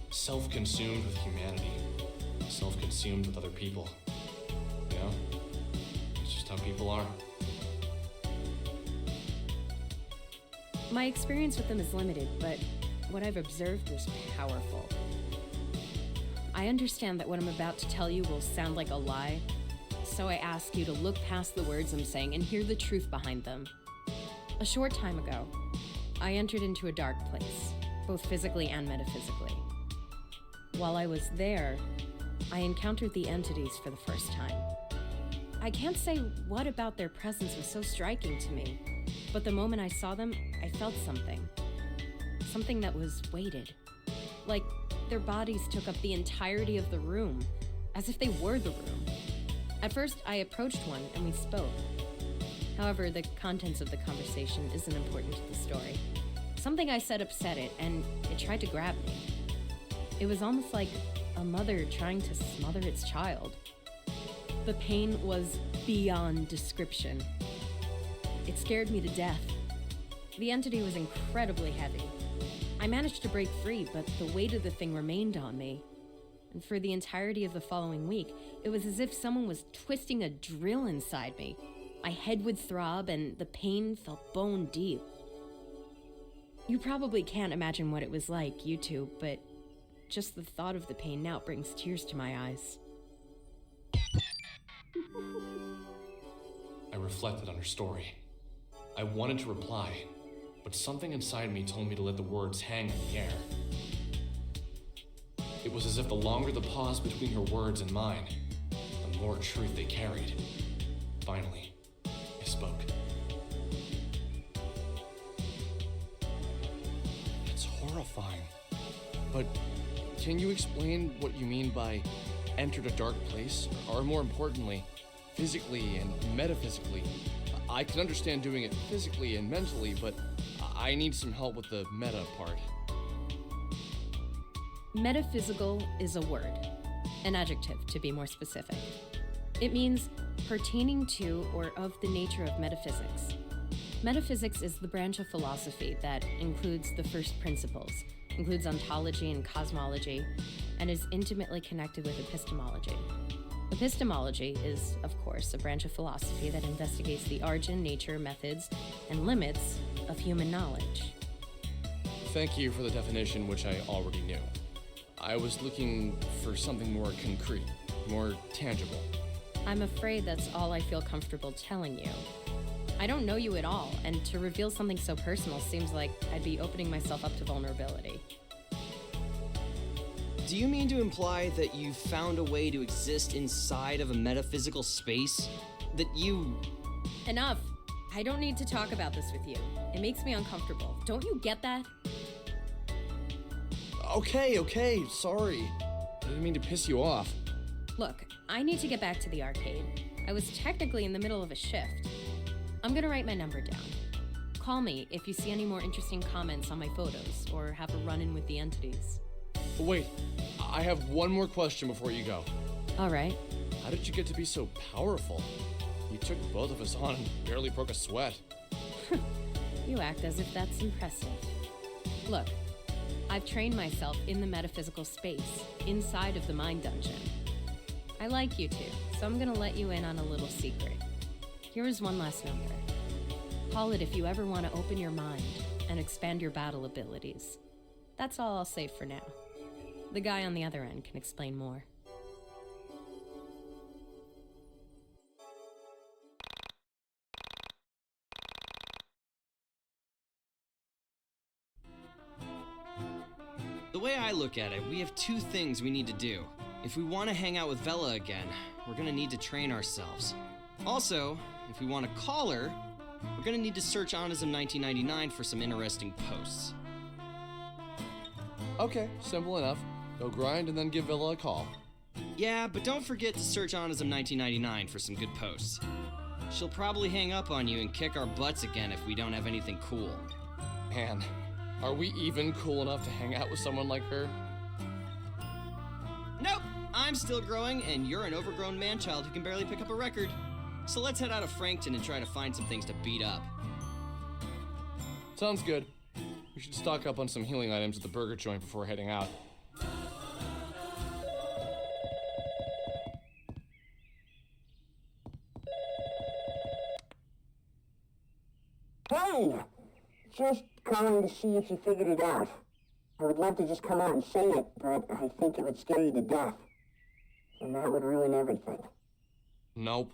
S1: Self-consumed with humanity, self-consumed with other people. You know? It's just how people are.
S10: My experience with them is limited, but what I've observed was powerful. I understand that what I'm about to tell you will sound like a lie, so I ask you to look past the words I'm saying and hear the truth behind them. A short time ago, I entered into a dark place, both physically and metaphysically. While I was there, I encountered the entities for the first time. I can't say what about their presence was so striking to me, but the moment I saw them, I felt something. Something that was weighted. Like their bodies took up the entirety of the room, as if they were the room. At first, I approached one and we spoke. However, the contents of the conversation isn't important to the story. Something I said upset it, and it tried to grab me. It was almost like a mother trying to smother its child. The pain was beyond description. It scared me to death. The entity was incredibly heavy. I managed to break free, but the weight of the thing remained on me. And for the entirety of the following week, it was as if someone was twisting a drill inside me. My head would throb, and the pain felt bone deep. You probably can't imagine what it was like, you two, but just the thought of the pain now brings tears to my eyes.
S1: I reflected on her story. I wanted to reply, but something inside me told me to let the words hang in the air. It was as if the longer the pause between her words and mine, the more truth they carried. Finally, I spoke.
S6: It's horrifying. But can you explain what you mean by entered a dark place? Or more importantly, physically and metaphysically? I can understand doing it physically and mentally, but I need some help with the meta part.
S10: Metaphysical is a word, an adjective to be more specific. It means pertaining to or of the nature of metaphysics. Metaphysics is the branch of philosophy that includes the first principles, includes ontology and cosmology, and is intimately connected with epistemology. Epistemology is, of course, a branch of philosophy that investigates the origin, nature, methods, and limits of human knowledge.
S6: Thank you for the definition, which I already knew. I was looking for something more concrete, more tangible.
S10: I'm afraid that's all I feel comfortable telling you. I don't know you at all, and to reveal something so personal seems like I'd be opening myself up to vulnerability.
S7: Do you mean to imply that you found a way to exist inside of a metaphysical space? That you...
S10: Enough! I don't need to talk about this with you. It makes me uncomfortable. Don't you get that?
S6: Okay, sorry. I didn't mean to piss you off.
S10: Look, I need to get back to the arcade. I was technically in the middle of a shift. I'm gonna write my number down. Call me if you see any more interesting comments on my photos, or have a run-in with the entities.
S6: But wait, I have one more question before you go.
S10: All right.
S6: How did you get to be so powerful? You took both of us on and barely broke a sweat.
S10: You act as if that's impressive. Look, I've trained myself in the metaphysical space, inside of the mind dungeon. I like you two, so I'm gonna let you in on a little secret. Here is one last number. Call it if you ever want to open your mind and expand your battle abilities. That's all I'll say for now. The guy on the other end can explain more.
S7: The way I look at it, we have two things we need to do. If we want to hang out with Vela again, we're gonna need to train ourselves. Also, if we want to call her, we're gonna need to search Onism 1999 for some interesting posts.
S6: Okay, simple enough. Go grind and then give Villa a call.
S7: Yeah, but don't forget to search Onism 1999 for some good posts. She'll probably hang up on you and kick our butts again if we don't have anything cool.
S6: Man, are we even cool enough to hang out with someone like her?
S7: Nope! I'm still growing, and you're an overgrown man-child who can barely pick up a record. So let's head out of Frankton and try to find some things to beat up.
S6: Sounds good. We should stock up on some healing items at the burger joint before heading out.
S5: Hey! Just calling to see if you figured it out. I would love to just come out and say it, but I think it would scare you to death. And that would ruin everything.
S6: Nope.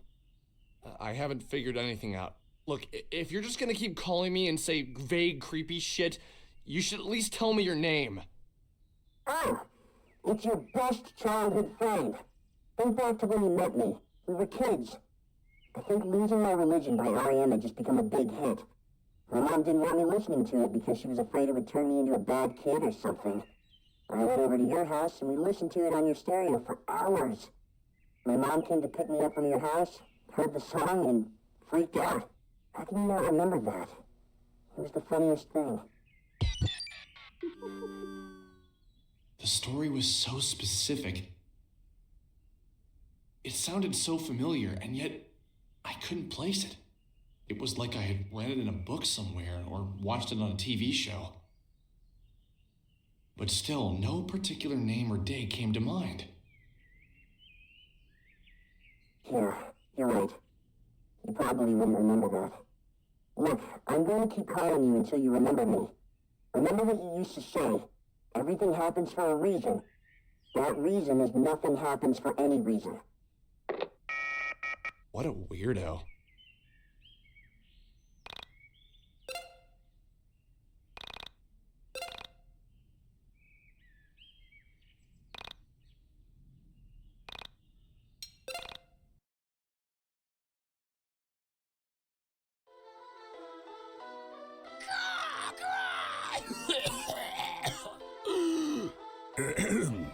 S6: I haven't figured anything out. Look, if you're just gonna keep calling me and say vague, creepy shit, you should at least tell me your name.
S5: Oh! It's your best childhood friend. Think back to when you met me. We were kids. I think Losing My Religion by R.E.M. had just become a big hit. My mom didn't want me listening to it because she was afraid it would turn me into a bad kid or something. I went over to your house and we listened to it on your stereo for hours. My mom came to pick me up from your house, heard the song, and freaked out. How can you not remember that? It was the funniest thing.
S1: The story was so specific. It sounded so familiar, and yet I couldn't place it. It was like I had read it in a book somewhere or watched it on a TV show. But still, no particular name or date came to mind.
S5: Yeah, you're right. You probably wouldn't remember that. Look, I'm going to keep calling you until you remember me. Remember what you used to say. Everything happens for a reason. That reason is nothing happens for any reason.
S6: What a weirdo.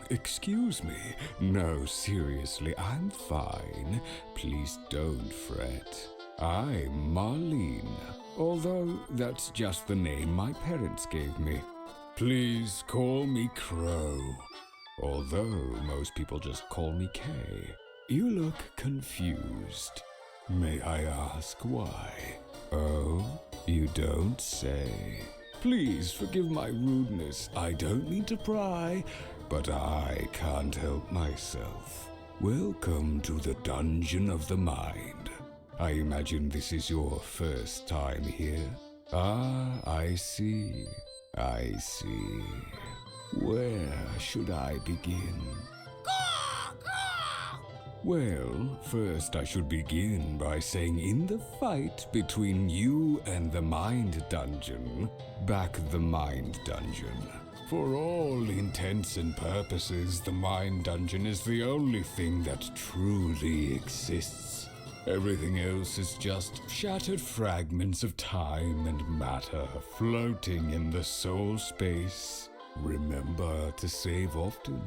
S3: Excuse me. No, seriously, I'm fine. Please don't fret. I'm Marlene, although that's just the name my parents gave me. Please call me Crow, although most people just call me Kay. You look confused. May I ask why? Oh, you don't say. Please forgive my rudeness. I don't mean to pry, but I can't help myself. Welcome to the Dungeon of the Mind. I imagine this is your first time here. Ah, I see. I see. Where should I begin? Well, first I should begin by saying in the fight between you and the Mind Dungeon, back the Mind Dungeon. For all intents and purposes, the Mind Dungeon is the only thing that truly exists. Everything else is just shattered fragments of time and matter floating in the soul space. Remember to save often.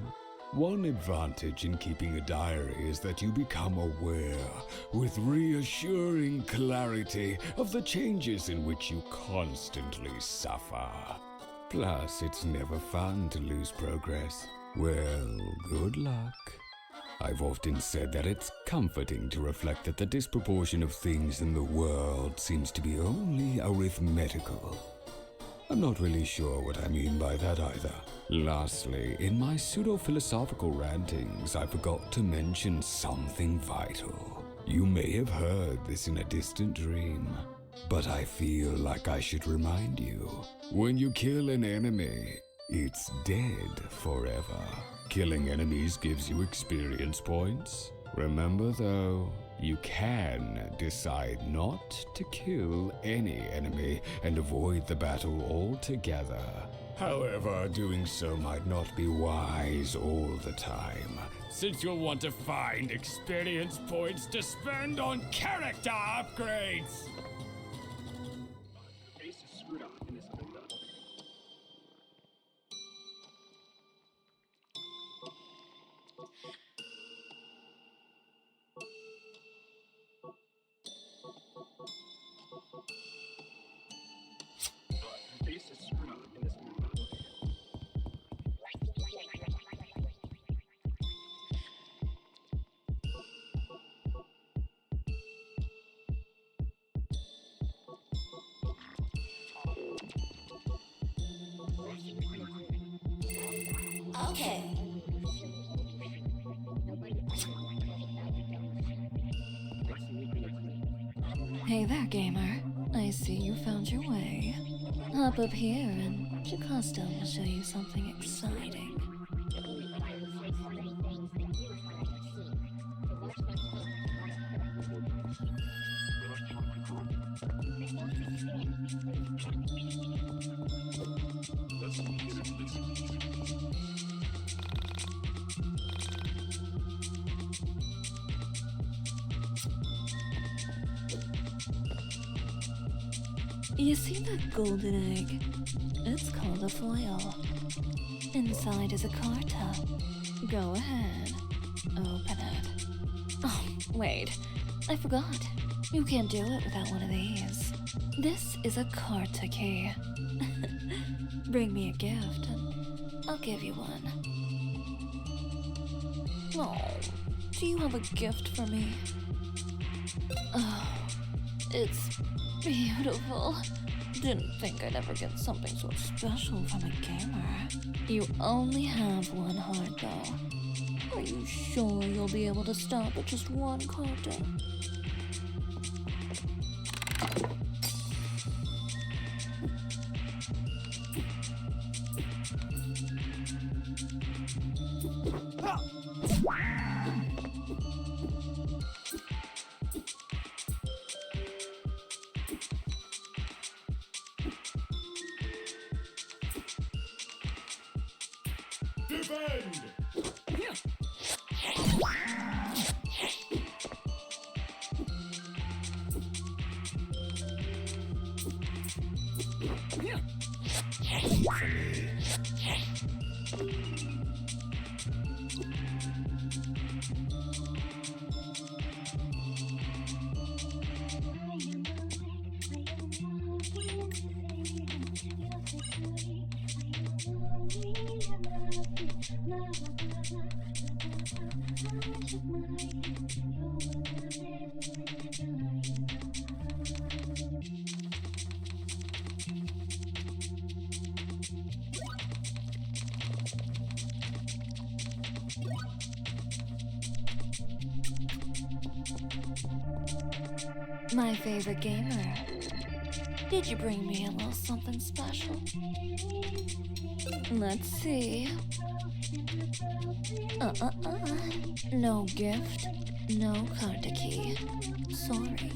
S3: One advantage in keeping a diary is that you become aware, with reassuring clarity, of the changes in which you constantly suffer. Plus, it's never fun to lose progress. Well, good luck. I've often said that it's comforting to reflect that the disproportion of things in the world seems to be only arithmetical. I'm not really sure what I mean by that either. Lastly, in my pseudo-philosophical rantings, I forgot to mention something vital. You may have heard this in a distant dream, but I feel like I should remind you. When you kill an enemy, it's dead forever. Killing enemies gives you experience points. Remember though, you can decide not to kill any enemy and avoid the battle altogether. However, doing so might not be wise all the time, since you'll want to find experience points to spend on character upgrades.
S4: Okay.
S11: Hey there, gamer. I see you found your way. Hop up here and Jocasta will show you something exciting. You see that golden egg? It's called a foil. Inside is a carta. Go ahead. Open it. Oh, wait. I forgot. You can't do it without one of these. This is a carta key. Bring me a gift and I'll give you one. Oh, do you have a gift for me? Oh, it's beautiful. Didn't think I'd ever get something so special from a gamer. You only have one heart, though. Are you sure you'll be able to stop at just one carta? My favorite gamer. Did you bring me a little something special? Let's see. No gift, no carta key. Sorry.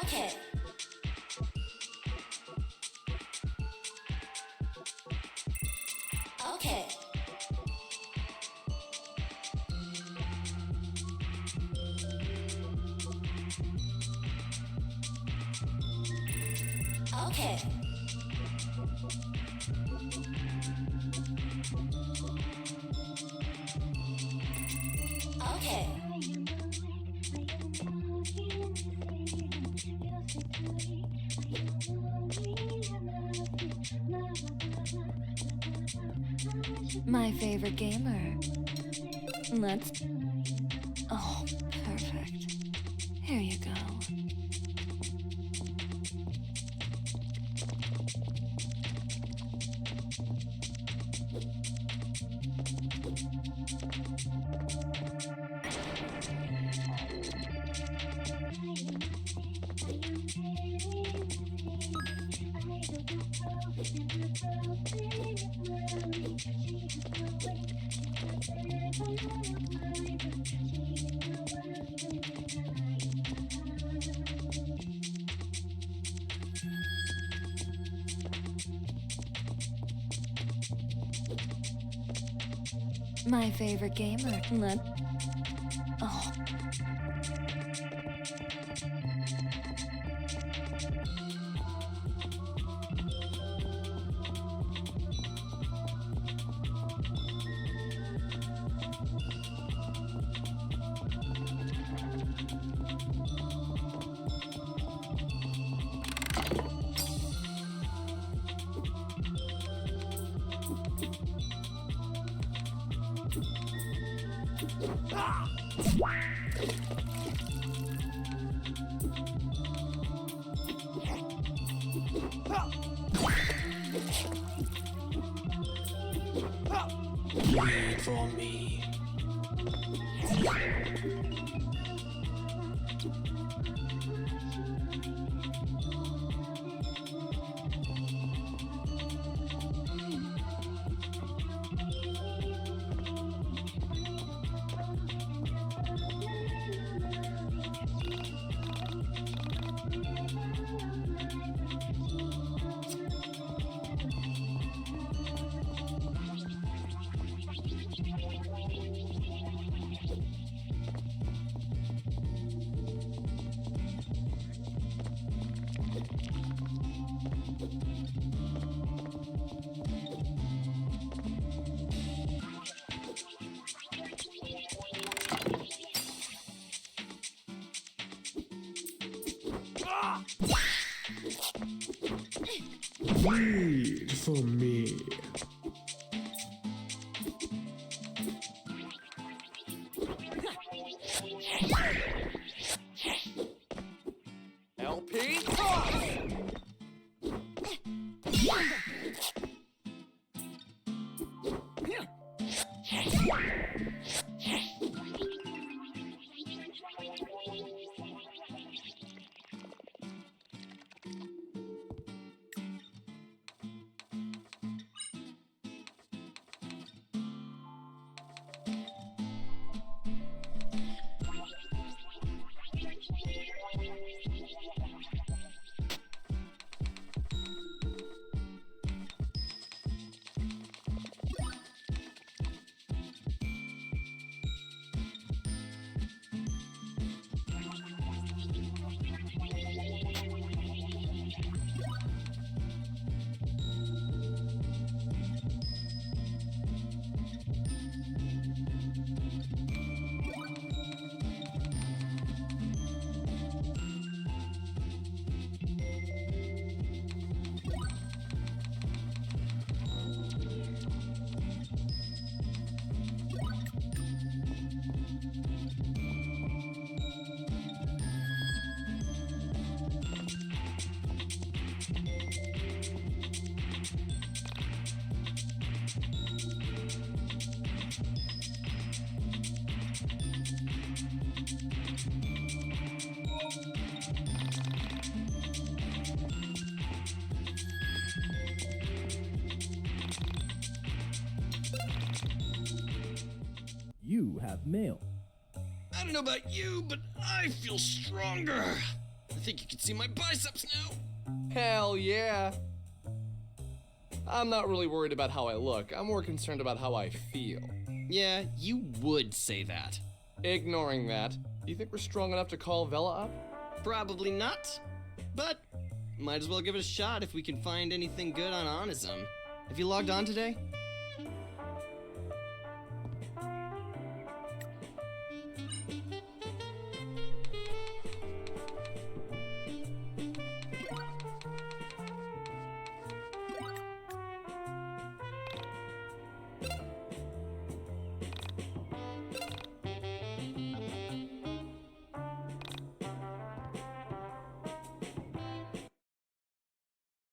S4: Okay. Okay. Okay. Okay.
S11: My favorite gamer. Let's. Oh, perfect. Here you go. My favorite gamer. Oh.
S8: Wait for me.
S12: Wait for me.
S7: LP?
S13: You have mail.
S7: I don't know about you, but I feel stronger. I think you can see my biceps now.
S6: Hell yeah. I'm not really worried about how I look. I'm more concerned about how I feel.
S7: Yeah, you would say that.
S6: Ignoring that, do you think we're strong enough to call Vela up?
S7: Probably not. But might as well give it a shot if we can find anything good on Onism. Have you logged on today?